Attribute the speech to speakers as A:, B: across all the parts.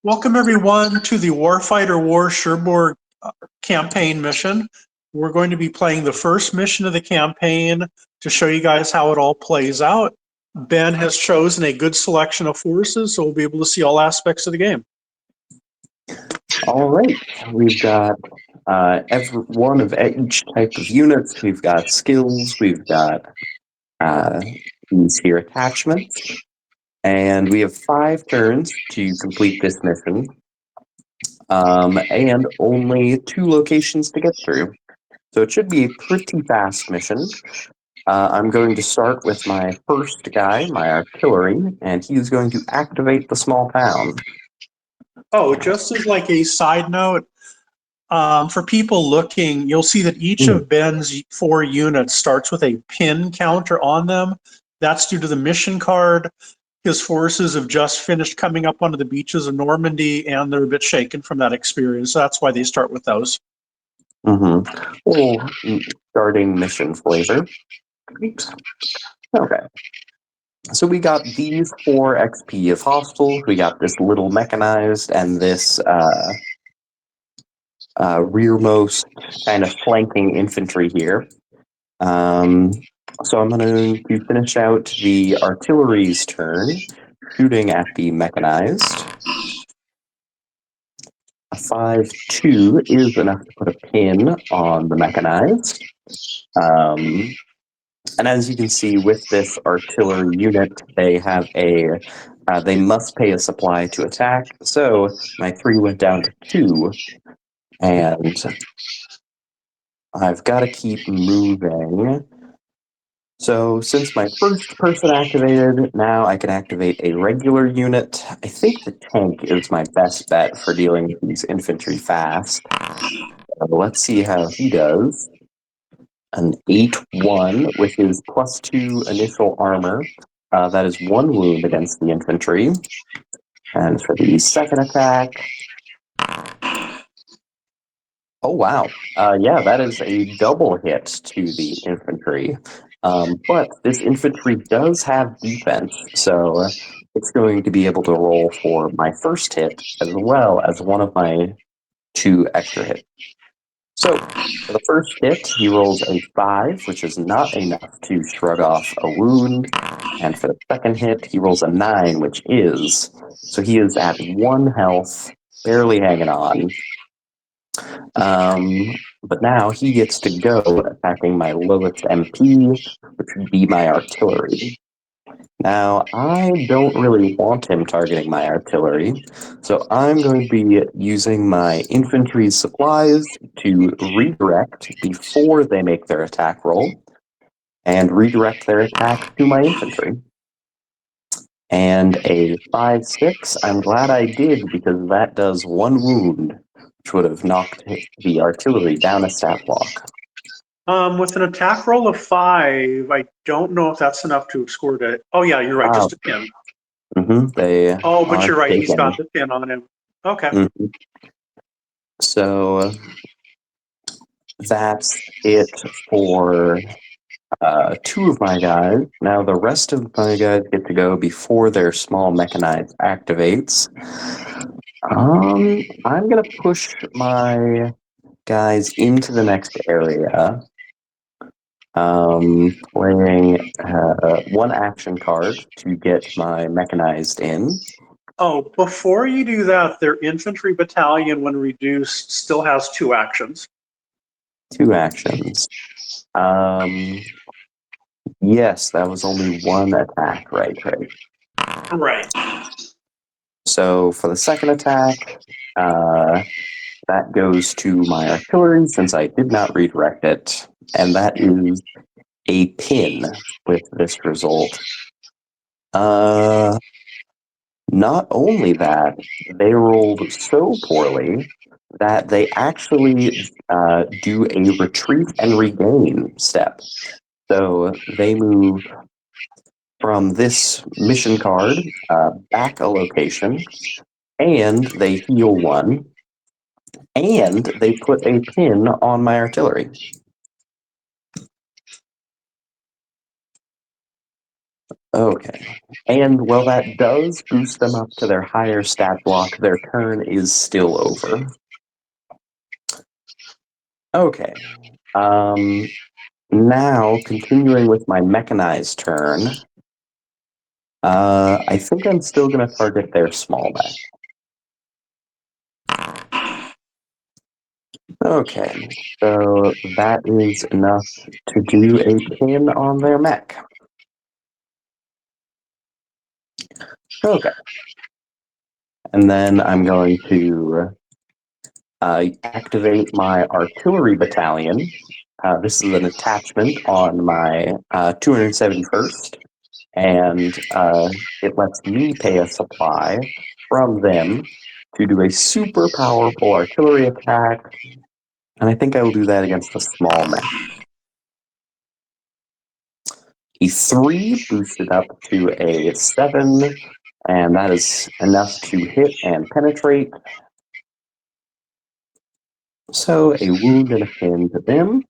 A: Welcome everyone to the Warfighter War Cherbourg campaign mission. We're going to be playing the first mission of the campaign to show you guys how it all plays out. Ben has chosen a good selection of forces, so we'll be able to see all aspects of the game.
B: All right, we've got every one of each type of units. We've got skills, we've got these here attachments, and we have 5 turns to complete this mission, and only 2 locations to get through. So it should be a pretty fast mission. I'm going to start with my first guy, my artillery, and he is going to activate the small town.
A: Oh, just as like a side note, for people looking, you'll see that each of Ben's 4 units starts with a pin counter on them. That's due to the mission card. His forces have just finished coming up onto the beaches of Normandy, and they're a bit shaken from that experience. So that's why they start with those.
B: Well, starting mission flavor. Okay. So we got these 4 XP of hostile. We got this little mechanized and this rearmost kind of flanking infantry here. So I'm going to finish out the artillery's turn, shooting at the mechanized. A 5-2 is enough to put a pin on the mechanized. And as you can see with this artillery unit, they have they must pay a supply to attack. So my 3 went down to 2, and I've got to keep moving. So since my first person activated, now I can activate a regular unit. I think the tank is my best bet for dealing with these infantry fast. Let's see how he does. An 8-1 with his +2 initial armor. That is 1 wound against the infantry. And for the second attack... Oh, wow. Yeah, that is a double hit to the infantry. But this infantry does have defense, so it's going to be able to roll for my first hit as well as one of my 2 extra hits. So, for the first hit, he rolls a 5, which is not enough to shrug off a wound. And for the second hit, he rolls a 9, which is. So he is at 1 health, barely hanging on. But now he gets to go attacking my lowest MP, which would be my artillery. Now, I don't really want him targeting my artillery, so I'm going to be using my infantry supplies to redirect before they make their attack roll, and redirect their attack to my infantry. And a 5-6, I'm glad I did, because that does 1 wound, which would have knocked the artillery down a stat block.
A: With an attack roll of 5, I don't know if that's enough to score it. Oh yeah, you're right, just a pin. But you're right, he's got the pin on him. Okay.
B: So that's it for 2 of my guys. Now the rest of my guys get to go before their small mechanized activates. I'm going to push my guys into the next area. Playing 1 action card to get my mechanized in.
A: Oh, before you do that, their infantry battalion, when reduced, still has 2 actions.
B: 2 actions. Yes, that was only 1 attack, right?
A: Right.
B: So for the second attack, that goes to my artillery since I did not redirect it, and that is a pin with this result. Not only that, they rolled so poorly that they actually do a retreat and regain step. So they move from this mission card back a location, and they heal 1, and they put a pin on my artillery. Okay. And while that does boost them up to their higher stat block, their turn is still over. Okay. Now, continuing with my mechanized turn, I think I'm still going to target their small mech. Okay, so that is enough to do a pin on their mech. Okay. And then I'm going to activate my artillery battalion. This is an attachment on my 271st, and it lets me pay a supply from them to do a super powerful artillery attack, and I think I will do that against a small mech. A 3 boosted up to a 7, and that is enough to hit and penetrate. So a wound and a pin to them.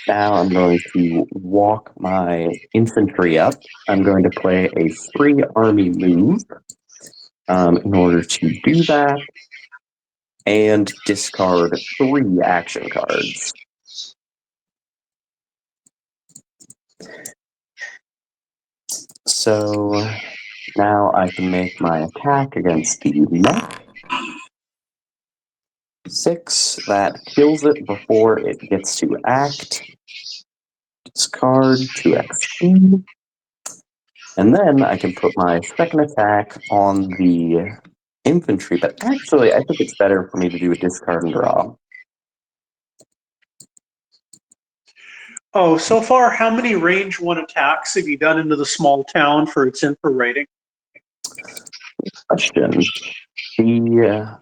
B: Now I'm going to walk my infantry up. I'm going to play a free army move in order to do that, and discard 3 action cards. So now I can make my attack against the mech. 6, that kills it before it gets to act. Discard 2 XP. And then I can put my second attack on the infantry, but actually I think it's better for me to do a discard and draw.
A: Oh, so far, how many range 1 attacks have you done into the small town for its infra rating?
B: Question. The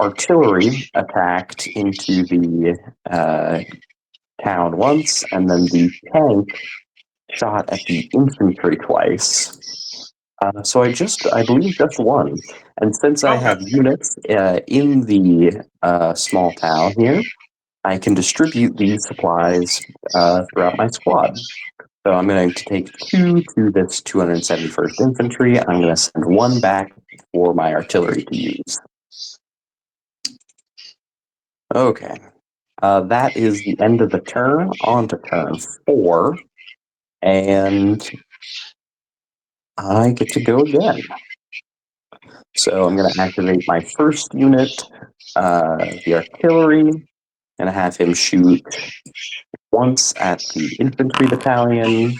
B: artillery attacked into the town once, and then the tank shot at the infantry twice. So I believe just one. And since I have units in the small town here, I can distribute these supplies throughout my squad. So I'm going to take 2 to this 271st Infantry. I'm going to send 1 back for my artillery to use. Okay. That is the end of the turn. On to turn 4. And I get to go again. So I'm going to activate my first unit, the artillery, and have him shoot once at the infantry battalion.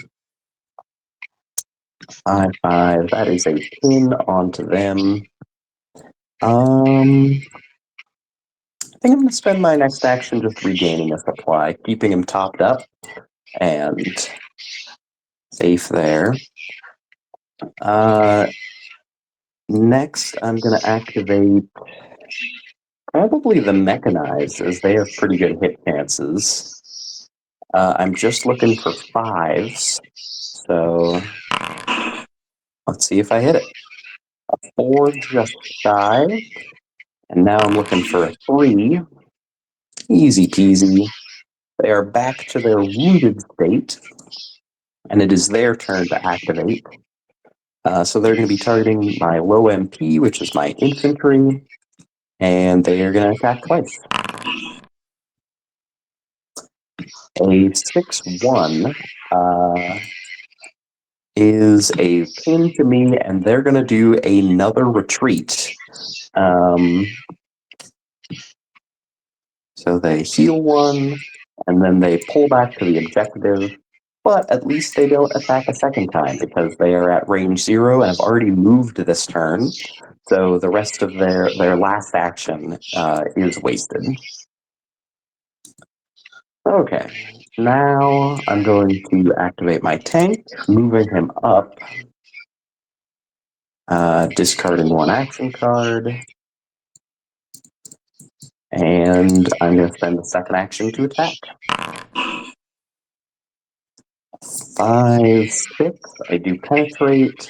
B: 5/5. That is a pin onto them. I think I'm going to spend my next action just regaining a supply, keeping him topped up and safe there. Next, I'm going to activate probably the mechanized, as they have pretty good hit chances. I'm just looking for 5s, so let's see if I hit it. A 4 just shy, and now I'm looking for a 3. Easy peasy. They are back to their wounded state, and it is their turn to activate. So they're going to be targeting my low MP, which is my infantry, and they are going to attack twice. A 6/1 is a pin to me, and they're going to do another retreat. So they heal 1, and then they pull back to the objective, but at least they don't attack a second time because they are at range 0 and have already moved this turn. So the rest of their last action is wasted. Okay, now I'm going to activate my tank, moving him up, discarding 1 action card, and I'm going to spend the second action to attack. 5/6, I do penetrate.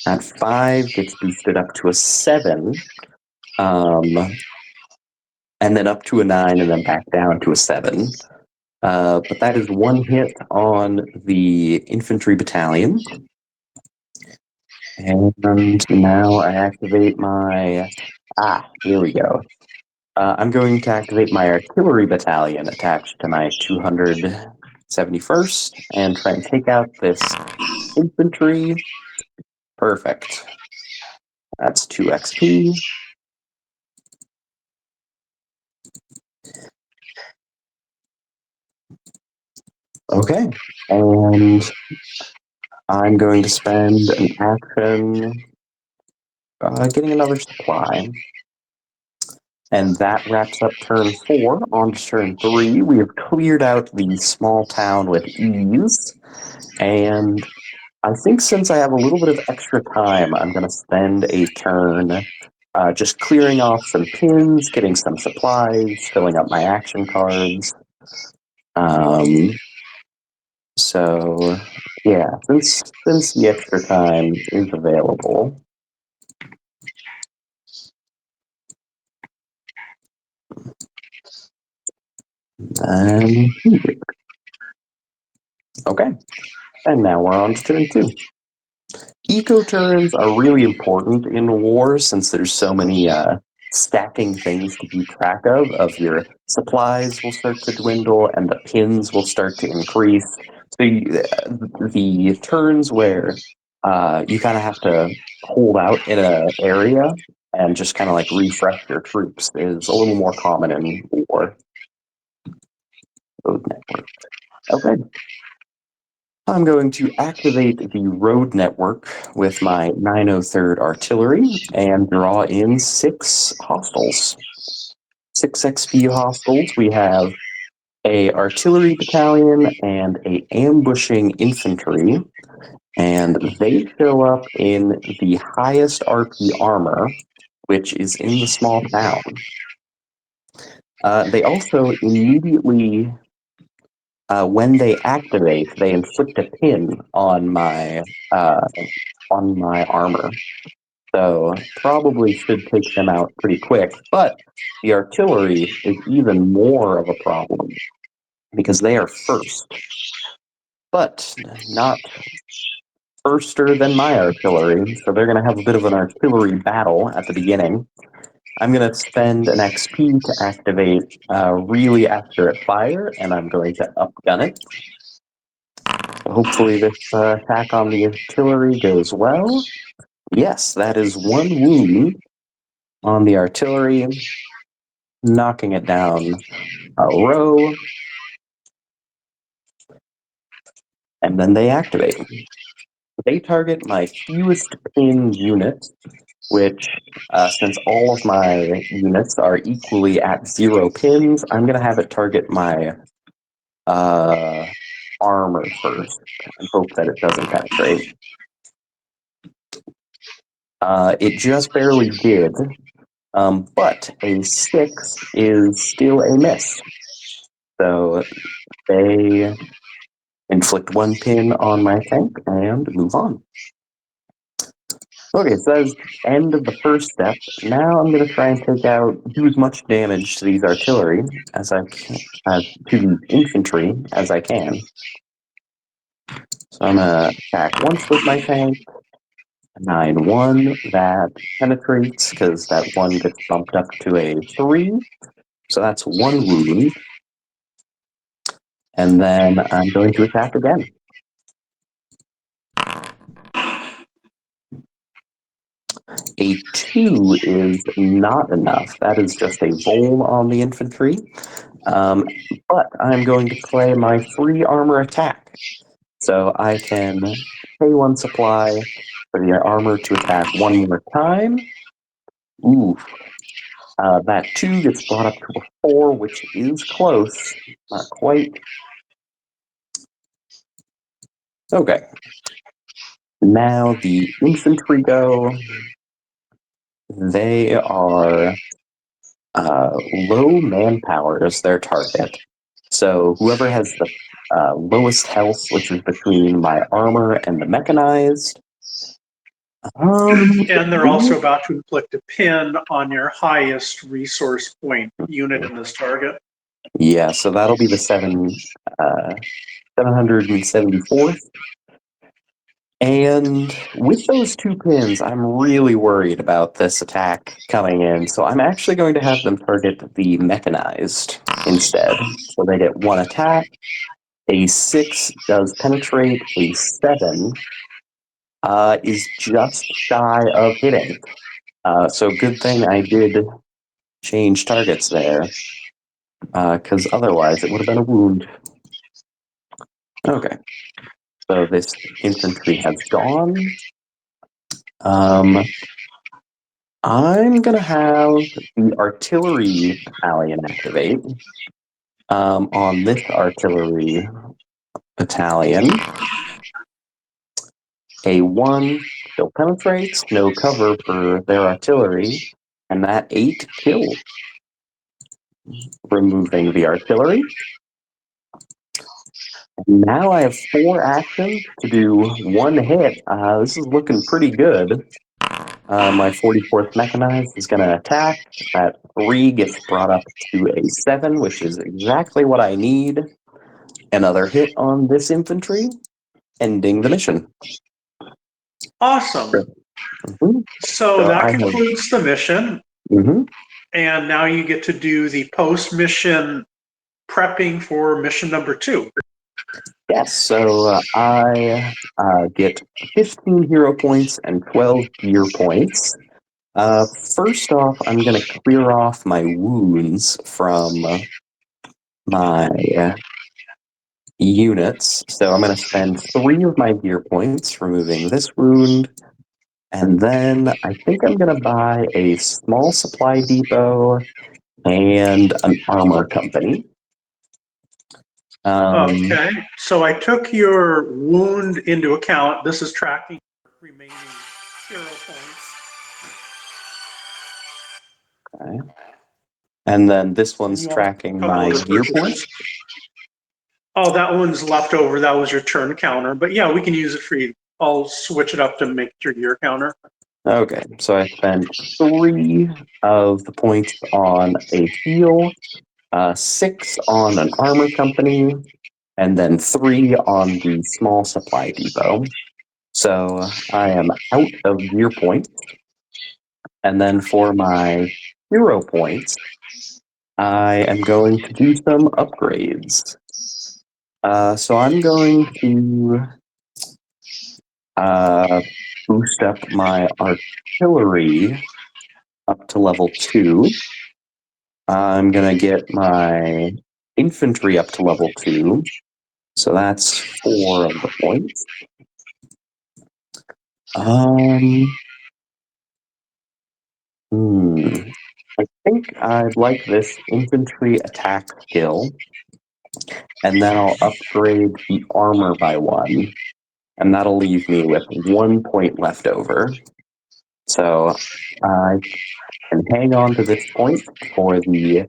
B: At 5 gets boosted up to a 7, and then up to a 9, and then back down to a 7. But that is one hit on the infantry battalion. And now I activate my... here we go. I'm going to activate my artillery battalion attached to my 271st and try and take out this infantry. Perfect. That's 2 XP. Okay. And I'm going to spend an action getting another supply. And that wraps up turn 4. On to turn 3. We have cleared out the small town with ease. And I think since I have a little bit of extra time, I'm going to spend a turn just clearing off some pins, getting some supplies, filling up my action cards. So, yeah, since the extra time is available. Okay, and now we're on to turn 2. Eco turns are really important in war since there's so many stacking things to keep track of your supplies will start to dwindle and the pins will start to increase. So the turns where you kind of have to hold out in an area and just kind of like refresh your troops is a little more common in war. Road network. Okay. I'm going to activate the road network with my 903rd Artillery and draw in 6 hostiles. 6 XP hostiles. We have a artillery battalion and a ambushing infantry, and they show up in the highest RP armor, which is in the small town. They also immediately... when they activate, they inflict a pin on my armor. So probably should take them out pretty quick. But the artillery is even more of a problem because they are first. But not firster than my artillery, so they're going to have a bit of an artillery battle at the beginning. I'm going to spend an XP to activate really accurate fire, and I'm going to upgun it. Hopefully this attack on the artillery goes well. Yes, that is 1 wound on the artillery, knocking it down a row. And then they activate. They target my fewest pin unit, which, since all of my units are equally at 0 pins, I'm going to have it target my armor first and hope that it doesn't penetrate. It just barely did, but a 6 is still a miss. So they inflict 1 pin on my tank and move on. Okay, so that is the end of the first step. Now I'm going to try and do as much damage to these artillery as I can, to the infantry as I can. So I'm going to attack once with my tank. 9-1, that penetrates because that 1 gets bumped up to a 3. So that's 1 wound. And then I'm going to attack again. A 2 is not enough. That is just a roll on the infantry. But I'm going to play my free armor attack. So I can pay 1 supply for the armor to attack 1 more time. Ooh. That 2 gets brought up to a 4, which is close. Not quite. Okay. Now the infantry go. They are low manpower as their target. So whoever has the lowest health, which is between my armor and the mechanized.
A: And they're also about to inflict a pin on your highest resource point unit in this target.
B: Yeah, so that'll be the 774th. And with those 2 pins, I'm really worried about this attack coming in. So I'm actually going to have them target the mechanized instead. So they get 1 attack. A 6 does penetrate. A 7 is just shy of hitting. So good thing I did change targets there, because otherwise it would have been a wound. Okay, so this infantry has gone. I'm gonna have the artillery battalion activate. On this artillery battalion, a 1 still penetrates, no cover for their artillery, and that 8 kills. Removing the artillery. Now I have 4 actions to do 1 hit. This is looking pretty good. My 44th Mechanized is going to attack. That 3 gets brought up to a 7, which is exactly what I need. Another hit on this infantry, ending the mission.
A: Awesome.
B: Mm-hmm.
A: So that concludes the mission.
B: Mm-hmm.
A: And now you get to do the post-mission prepping for mission number 2.
B: Yes, so I get 15 hero points and 12 gear points. First off, I'm going to clear off my wounds from my units. So I'm going to spend 3 of my gear points removing this wound. And then I think I'm going to buy a small supply depot and an armor company.
A: Okay, so I took your wound into account. This is tracking remaining hero points.
B: Okay. And then this one's tracking my gear points.
A: Oh, that one's left over. That was your turn counter. But yeah, we can use it for you. I'll switch it up to make your gear counter.
B: Okay, so I spent 3 of the points on a heal, 6 on an armor company, and then 3 on the small supply depot. So I am out of gear points. And then for my hero points, I am going to do some upgrades. So I'm going to boost up my artillery up to level 2. I'm going to get my infantry up to level 2. So that's 4 of the points. I think I'd like this infantry attack skill. And then I'll upgrade the armor by 1. And that'll leave me with 1 point left over. So I can hang on to this point for the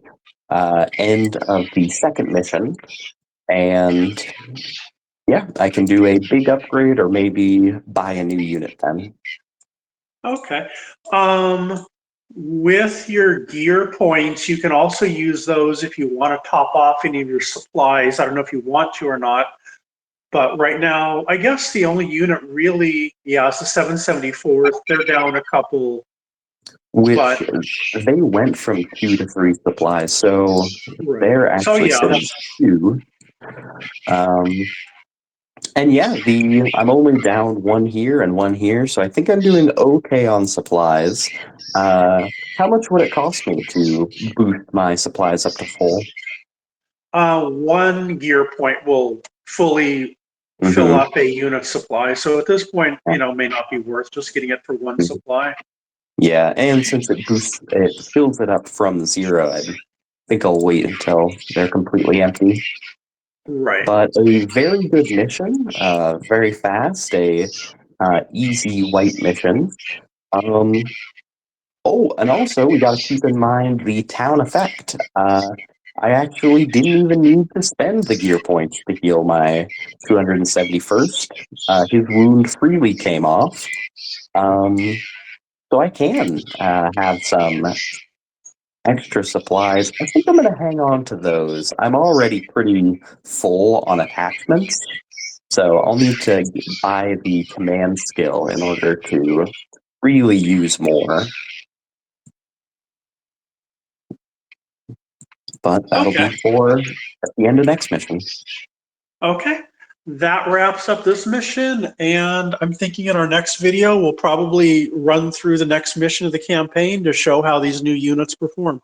B: end of the second mission. And yeah, I can do a big upgrade or maybe buy a new unit then.
A: Okay. With your gear points, you can also use those if you want to top off any of your supplies. I don't know if you want to or not. But right now, I guess the only unit really, yeah, it's the 774th. They're down a couple.
B: Which they went from 2 to 3 supplies, so they're actually sitting 2. And yeah, I'm only down 1 here and 1 here, so I think I'm doing okay on supplies. How much would it cost me to boost my supplies up to full?
A: 1 gear point will fully fill up a unit supply. So at this point, may not be worth just getting it for 1 supply.
B: Yeah, and since it fills it up from 0, I think I'll wait until they're completely empty.
A: Right.
B: But a very good mission, very fast, a easy white mission. Oh, and also we got to keep in mind the town effect. I actually didn't even need to spend the gear points to heal my 271st. His wound freely came off. So I can have some extra supplies. I think I'm going to hang on to those. I'm already pretty full on attachments, so I'll need to buy the command skill in order to really use more. But that'll
A: Okay.
B: be for at the end of next mission.
A: Okay. That wraps up this mission, and I'm thinking in our next video, we'll probably run through the next mission of the campaign to show how these new units perform.